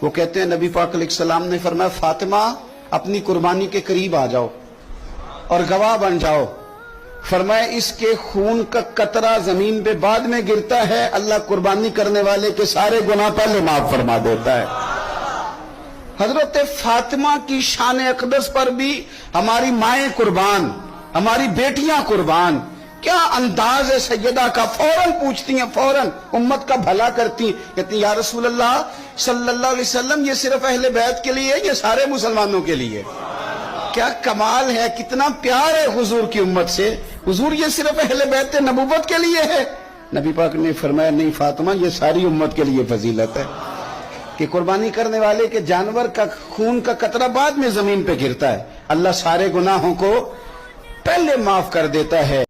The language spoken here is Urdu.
وہ کہتے ہیں نبی پاک علیہ السلام نے فرمایا فاطمہ اپنی قربانی کے قریب آ جاؤ اور گواہ بن جاؤ. فرمایا اس کے خون کا قطرہ زمین پہ بعد میں گرتا ہے، اللہ قربانی کرنے والے کے سارے گناہ پہلے معاف فرما دیتا ہے. حضرت فاطمہ کی شان اقدس پر بھی ہماری مائیں قربان، ہماری بیٹیاں قربان. کیا انداز ہے سیدہ کا، فوراً پوچھتی ہیں، فوراً امت کا بھلا کرتی، کہتی ہیں یا رسول اللہ صلی اللہ علیہ وسلم یہ صرف اہل بیت کے لیے، یہ سارے مسلمانوں کے لیے. کیا کمال ہے، کتنا پیار ہے حضور کی امت سے. حضور یہ صرف اہل بیت نبوت کے لیے ہے. نبی پاک نے فرمایا نہیں فاطمہ یہ ساری امت کے لیے فضیلت ہے کہ قربانی کرنے والے کے جانور کا خون کا قطرہ بعد میں زمین پہ گرتا ہے، اللہ سارے گناہوں کو پہلے معاف کر دیتا ہے.